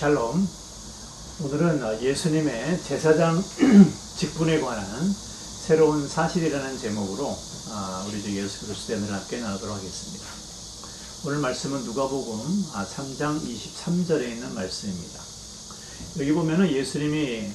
샬롬. 오늘은 예수님의 제사장 직분에 관한 새로운 사실이라는 제목으로 우리 주 예수 그리스도의 은혜를 함께 나누도록 하겠습니다. 오늘 말씀은 누가복음 3장 23절에 있는 말씀입니다. 여기 보면은 예수님이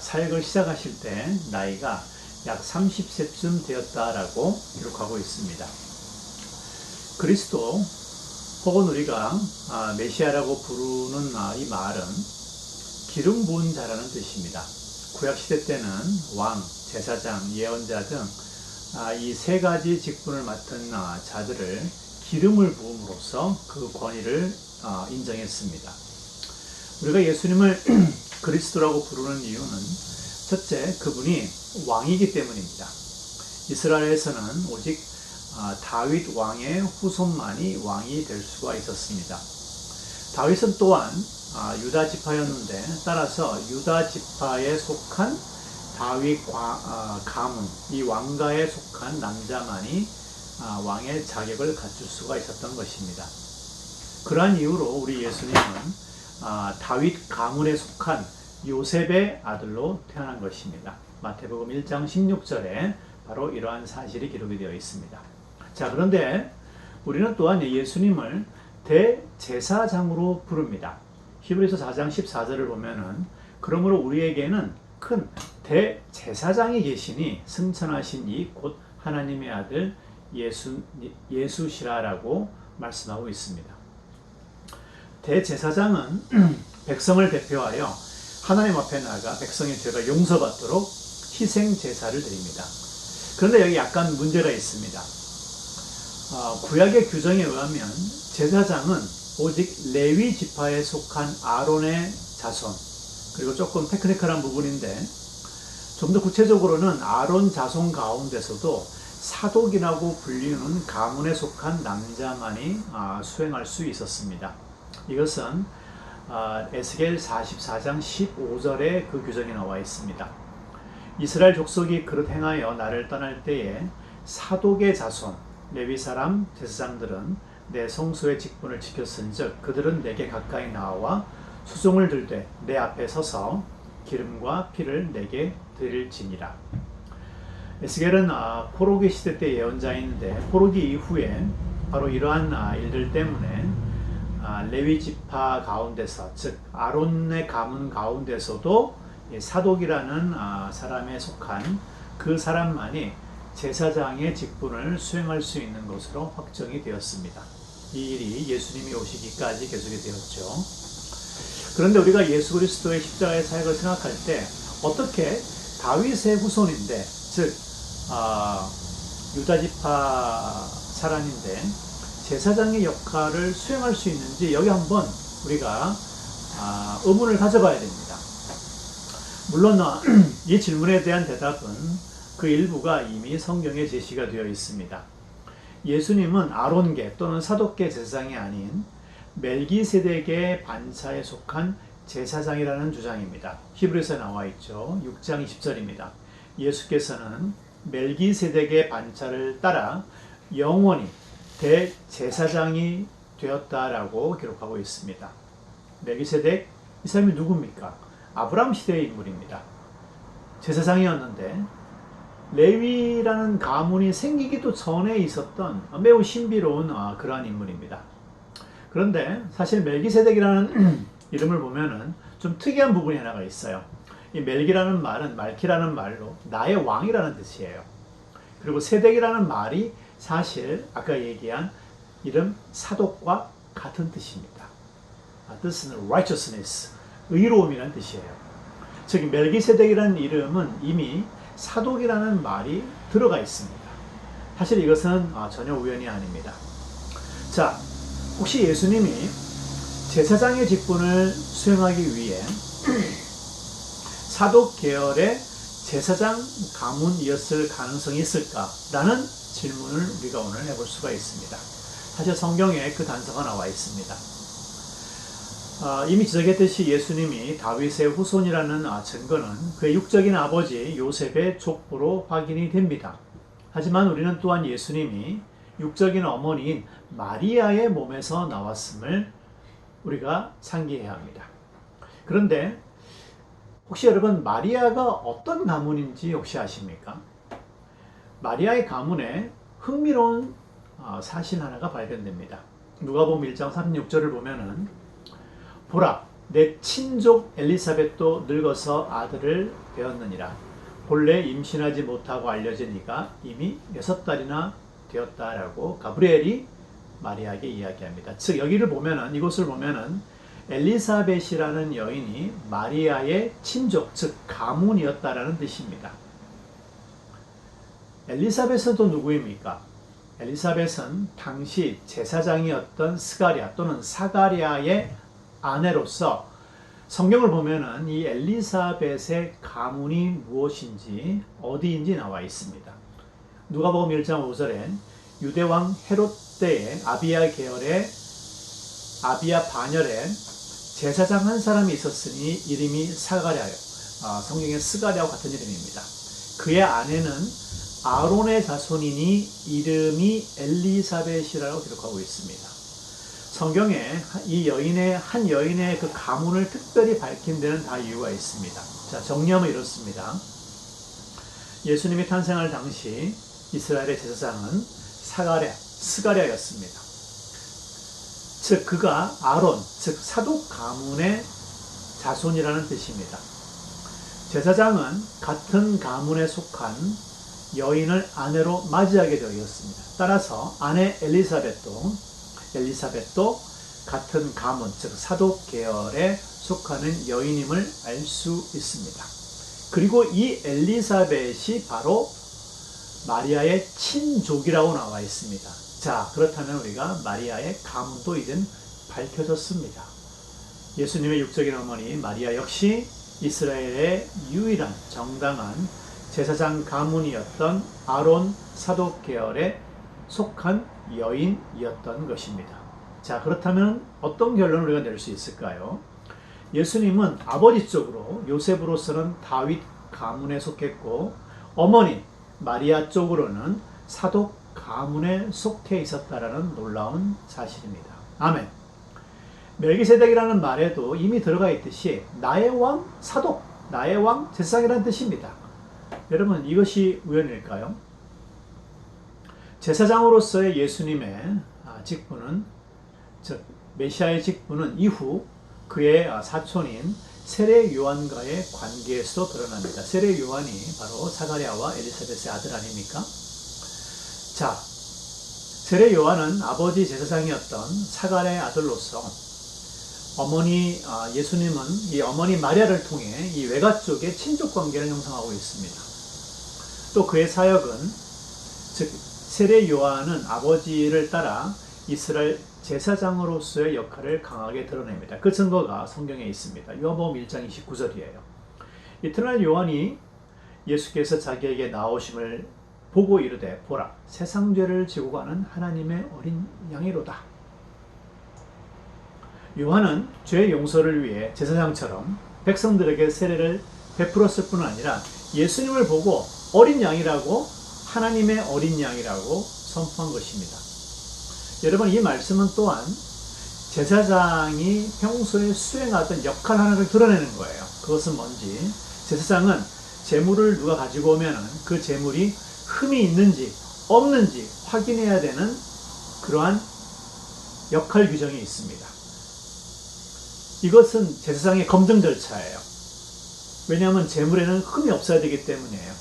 사역을 시작하실 때 나이가 약 30세쯤 되었다라고 기록하고 있습니다. 그리스도 혹은 우리가 메시아라고 부르는 이 말은 기름 부은 자라는 뜻입니다. 구약시대 때는 왕, 제사장, 예언자 등 이 세 가지 직분을 맡은 자들을 기름을 부음으로써 그 권위를 인정했습니다. 우리가 예수님을 그리스도라고 부르는 이유는 첫째, 그분이 왕이기 때문입니다. 이스라엘에서는 오직 다윗 왕의 후손만이 왕이 될 수가 있었습니다. 다윗은 또한 유다 지파였는데, 따라서 유다 지파에 속한 다윗 가문, 이 왕가에 속한 남자만이 왕의 자격을 갖출 수가 있었던 것입니다. 그러한 이유로 우리 예수님은 다윗 가문에 속한 요셉의 아들로 태어난 것입니다. 마태복음 1장 16절에 바로 이러한 사실이 기록이 되어 있습니다. 자, 그런데 우리는 또한 예수님을 대제사장으로 부릅니다. 히브리서 4장 14절을 보면은 그러므로 우리에게는 큰 대제사장이 계시니 승천하신 이 곧 하나님의 아들 예수시라라고 말씀하고 있습니다. 대제사장은 백성을 대표하여 하나님 앞에 나가 백성의 죄가 용서받도록 희생 제사를 드립니다. 그런데 여기 약간 문제가 있습니다. 구약의 규정에 의하면 제사장은 오직 레위 지파에 속한 아론의 자손, 그리고 조금 테크니컬한 부분인데 좀 더 구체적으로는 아론 자손 가운데서도 사독이라고 불리는 가문에 속한 남자만이 수행할 수 있었습니다. 이것은 에스겔 44장 15절에 그 규정이 나와 있습니다. 이스라엘 족속이 그릇 행하여 나를 떠날 때에 사독의 자손 레위 사람 제사장들은 내 성소의 직분을 지켰은즉 그들은 내게 가까이 나와 수종을 들되 내 앞에 서서 기름과 피를 내게 드릴지니라. 에스겔은 포로기 시대 때 예언자인데 포로기 이후에 바로 이러한 일들 때문에 레위 지파 가운데서, 즉 아론의 가문 가운데서도 사독이라는 사람에 속한 그 사람만이 제사장의 직분을 수행할 수 있는 것으로 확정이 되었습니다. 이 일이 예수님이 오시기까지 계속이 되었죠. 그런데 우리가 예수 그리스도의 십자가의 사역을 생각할 때 어떻게 다윗의 후손인데, 즉 유다 지파 사람인데 제사장의 역할을 수행할 수 있는지 여기 한번 우리가 의문을 가져봐야 됩니다. 물론 이 질문에 대한 대답은 그 일부가 이미 성경에 제시가 되어 있습니다. 예수님은 아론계 또는 사독계 제사장이 아닌 멜기세덱의 반차에 속한 제사장이라는 주장입니다. 히브리서에 나와 있죠. 6장 20절입니다. 예수께서는 멜기세덱의 반차를 따라 영원히 대제사장이 되었다라고 기록하고 있습니다. 멜기세덱, 이 사람이 누굽니까? 아브라함 시대의 인물입니다. 제사장이었는데 레위라는 가문이 생기기도 전에 있었던 매우 신비로운 그러한 인물입니다. 그런데 사실 멜기세덱이라는 이름을 보면은 좀 특이한 부분이 하나가 있어요. 이 멜기라는 말은 말키라는 말로 나의 왕이라는 뜻이에요. 그리고 세덱이라는 말이 사실 아까 얘기한 이름 사독과 같은 뜻입니다. 뜻은 righteousness, 의로움이라는 뜻이에요. 즉 멜기세덱이라는 이름은 이미 사독이라는 말이 들어가 있습니다. 사실 이것은 전혀 우연이 아닙니다. 자, 혹시 예수님이 제사장의 직분을 수행하기 위해 사독 계열의 제사장 가문이었을 가능성이 있을까라는 질문을 우리가 오늘 해볼 수가 있습니다. 사실 성경에 그 단서가 나와 있습니다. 이미 지적했듯이 예수님이 다윗의 후손이라는 증거는 그의 육적인 아버지 요셉의 족보로 확인이 됩니다. 하지만 우리는 또한 예수님이 육적인 어머니인 마리아의 몸에서 나왔음을 우리가 상기해야 합니다. 그런데 혹시 여러분 마리아가 어떤 가문인지 혹시 아십니까? 마리아의 가문에 흥미로운 사실 하나가 발견됩니다. 누가복음 1장 36절을 보면은 보라 내 친족 엘리사벳도 늙어서 아들을 배었느니라. 본래 임신하지 못하고 알려진 이가 이미 6달이나 되었다라고 가브리엘이 마리아에게 이야기합니다. 즉 여기를 보면은 이곳을 보면은 엘리사벳이라는 여인이 마리아의 친족 즉 가문이었다라는 뜻입니다. 엘리사벳은 또 누구입니까? 엘리사벳은 당시 제사장이었던 스가랴 또는 사가랴의 아내로서 성경을 보면은 이 엘리사벳의 가문이 무엇인지 어디인지 나와 있습니다. 누가복음 1장 5절엔 유대왕 헤롯 때에 아비야 계열의 아비야 반열에 제사장 한 사람이 있었으니 이름이 사가랴요. 성경에 스가랴와 같은 이름입니다. 그의 아내는 아론의 자손이니 이름이 엘리사벳이라고 기록하고 있습니다. 성경에 이 여인의 한 여인의 그 가문을 특별히 밝힌 데는 다 이유가 있습니다. 자, 정리하면 이렇습니다. 예수님이 탄생할 당시 이스라엘의 제사장은 스가랴였습니다. 즉 그가 아론, 즉 사독 가문의 자손이라는 뜻입니다. 제사장은 같은 가문에 속한 여인을 아내로 맞이하게 되었습니다. 따라서 아내 엘리사벳도 같은 가문, 즉 사독 계열에 속하는 여인임을 알 수 있습니다. 그리고 이 엘리사벳이 바로 마리아의 친족이라고 나와 있습니다. 자, 그렇다면 우리가 마리아의 가문도 이젠 밝혀졌습니다. 예수님의 육적인 어머니 마리아 역시 이스라엘의 유일한 정당한 제사장 가문이었던 아론 사독 계열에 속한 여인이었던 것입니다. 자, 그렇다면 어떤 결론을 우리가 낼 수 있을까요? 예수님은 아버지 쪽으로 요셉으로서는 다윗 가문에 속했고 어머니 마리아 쪽으로는 사독 가문에 속해 있었다라는 놀라운 사실입니다. 아멘. 멜기세덱이라는 말에도 이미 들어가 있듯이 나의 왕 사독, 나의 왕 제사장이라는 뜻입니다. 여러분 이것이 우연일까요? 제사장으로서의 예수님의 직분은 즉 메시아의 직분은 이후 그의 사촌인 세례 요한과의 관계에서 드러납니다. 세례 요한이 바로 사가랴와 엘리사벳의 아들 아닙니까? 자, 세례 요한은 아버지 제사장이었던 사가랴의 아들로서 어머니 예수님은 이 어머니 마리아를 통해 이 외가 쪽의 친족 관계를 형성하고 있습니다. 또 그의 사역은 즉 세례 요한은 아버지를 따라 이스라엘 제사장으로서의 역할을 강하게 드러냅니다. 그 증거가 성경에 있습니다. 요한복음 1장 29절이에요. 이튿날 요한이 예수께서 자기에게 나오심을 보고 이르되 보라 세상 죄를 지고 가는 하나님의 어린 양이로다. 요한은 죄 용서를 위해 제사장처럼 백성들에게 세례를 베풀었을 뿐 아니라 예수님을 보고 어린 양이라고 하나님의 어린 양이라고 선포한 것입니다. 여러분 이 말씀은 또한 제사장이 평소에 수행하던 역할 하나를 드러내는 거예요. 그것은 뭔지 제사장은 제물을 누가 가지고 오면 그 제물이 흠이 있는지 없는지 확인해야 되는 그러한 역할 규정이 있습니다. 이것은 제사장의 검증 절차예요. 왜냐하면 제물에는 흠이 없어야 되기 때문이에요.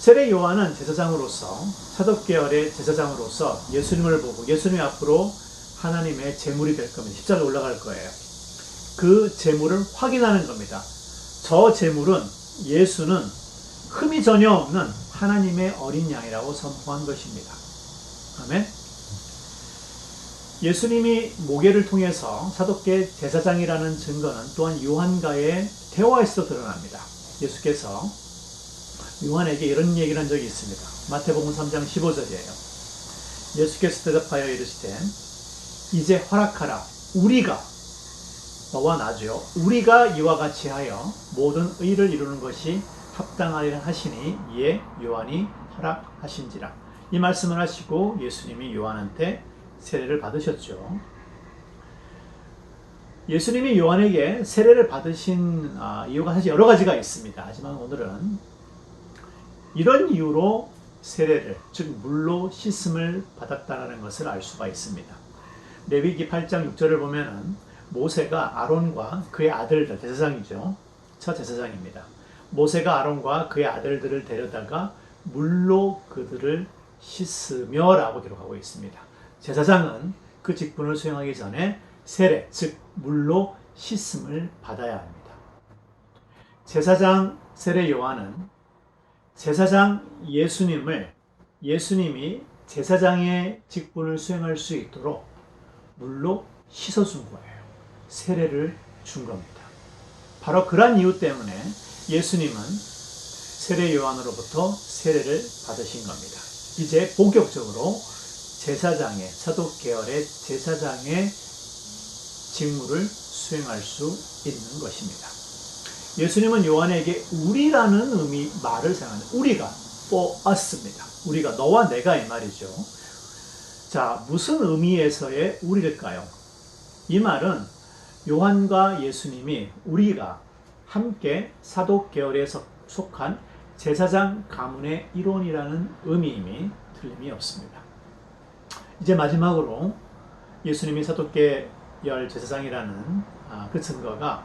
세례 요한은 제사장으로서 사독계열의 제사장으로서 예수님을 보고 예수님 앞으로 하나님의 제물이 될 겁니다. 십자가에 올라갈 거예요. 그 제물을 확인하는 겁니다. 저 제물은 예수는 흠이 전혀 없는 하나님의 어린 양이라고 선포한 것입니다. 아멘. 예수님이 모계를 통해서 사독계 제사장이라는 증거는 또한 요한과의 대화에서 드러납니다. 예수께서 요한에게 이런 얘기를 한 적이 있습니다. 마태복음 3장 15절이에요. 예수께서 대답하여 이르시되 이제 허락하라 우리가 너와 나죠. 우리가 이와 같이 하여 모든 의를 이루는 것이 합당하리라 하시니 이에 요한이 허락하신지라. 이 말씀을 하시고 예수님이 요한한테 세례를 받으셨죠. 예수님이 요한에게 세례를 받으신 이유가 사실 여러 가지가 있습니다. 하지만 오늘은 이런 이유로 세례를, 즉 물로 씻음을 받았다는 것을 알 수가 있습니다. 레위기 8장 6절을 보면은 모세가 아론과 그의 아들들, 제사장이죠. 첫 제사장입니다. 모세가 아론과 그의 아들들을 데려다가 물로 그들을 씻으며 라고 기록하고 있습니다. 제사장은 그 직분을 수행하기 전에 세례, 즉 물로 씻음을 받아야 합니다. 제사장 세례 요한은 제사장 예수님이 제사장의 직분을 수행할 수 있도록 물로 씻어준 거예요. 세례를 준 겁니다. 바로 그러한 이유 때문에 예수님은 세례 요한으로부터 세례를 받으신 겁니다. 이제 본격적으로 제사장의, 사독 계열의 제사장의 직무를 수행할 수 있는 것입니다. 예수님은 요한에게 우리라는 말을 사용합니다. 우리가 for us입니다. 우리가 너와 내가 이 말이죠. 자, 무슨 의미에서의 우리일까요? 이 말은 요한과 예수님이 우리가 함께 사독 계열에 속한 제사장 가문의 일원이라는 의미임이 틀림이 없습니다. 이제 마지막으로 예수님이 사독 계열 제사장이라는 그 증거가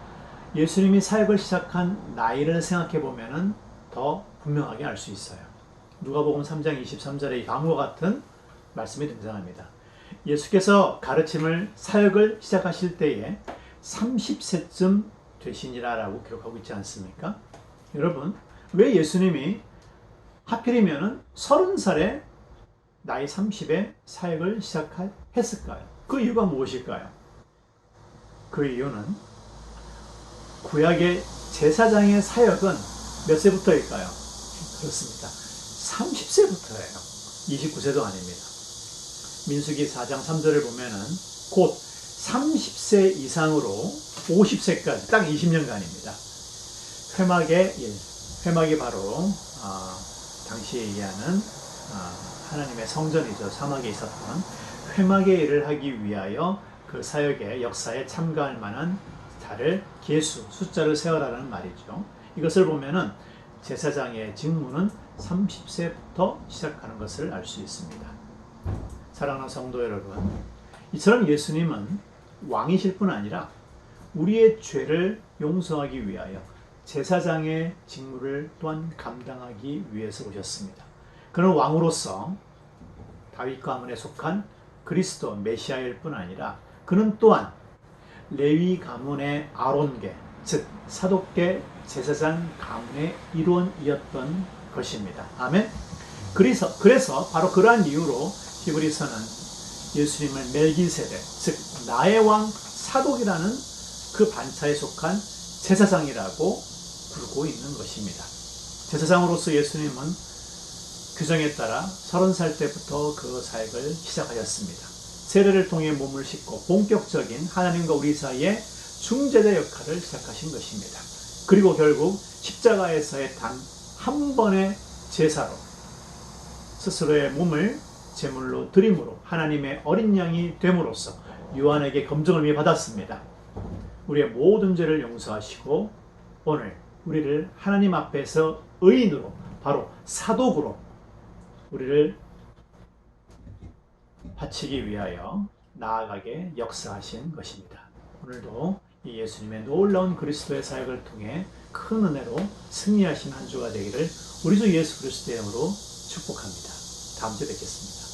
예수님이 사역을 시작한 나이를 생각해 보면은 더 분명하게 알 수 있어요. 누가복음 3장 23절에 다음과 같은 말씀이 등장합니다. 예수께서 가르침을 사역을 시작하실 때에 30세쯤 되시니라라고 기록하고 있지 않습니까? 여러분, 왜 예수님이 하필이면 30살에 나이 30에 사역을 시작했을까요? 그 이유가 무엇일까요? 그 이유는 구약의 제사장의 사역은 몇 세부터일까요? 그렇습니다. 30세부터예요. 29세도 아닙니다. 민수기 4장 3절을 보면은 곧 30세 이상으로 50세까지 딱 20년간입니다. 회막이 바로 당시에 얘기하는 하나님의 성전이죠. 사막에 있었던 회막의 일을 하기 위하여 그 사역의 역사에 참가할 만한 자를 숫자를 세어라는 말이죠. 이것을 보면은 제사장의 직무는 30세부터 시작하는 것을 알 수 있습니다. 사랑하는 성도 여러분, 이처럼 예수님은 왕이실 뿐 아니라 우리의 죄를 용서하기 위하여 제사장의 직무를 또한 감당하기 위해서 오셨습니다. 그는 왕으로서 다윗 가문에 속한 그리스도 메시아일 뿐 아니라 그는 또한 레위 가문의 아론계, 즉 사독계 제사장 가문의 일원이었던 것입니다. 아멘. 그래서 바로 그러한 이유로 히브리서는 예수님을 멜기세덱, 즉 나의 왕 사독이라는 그 반차에 속한 제사장이라고 부르고 있는 것입니다. 제사장으로서 예수님은 규정에 따라 30살 때부터 그 사역을 시작하셨습니다. 세례를 통해 몸을 씻고 본격적인 하나님과 우리 사이의 중재자 역할을 시작하신 것입니다. 그리고 결국 십자가에서의 단 한 번의 제사로 스스로의 몸을 제물로 드림으로 하나님의 어린 양이 됨으로써 요한에게 검증을 위해 받았습니다. 우리의 모든 죄를 용서하시고 오늘 우리를 하나님 앞에서 의인으로, 바로 사독으로 우리를 바치기 위하여 나아가게 역사하신 것입니다. 오늘도 이 예수님의 놀라운 그리스도의 사역을 통해 큰 은혜로 승리하신 한 주가 되기를 우리 주 예수 그리스도의 이름으로 축복합니다. 다음 주에 뵙겠습니다.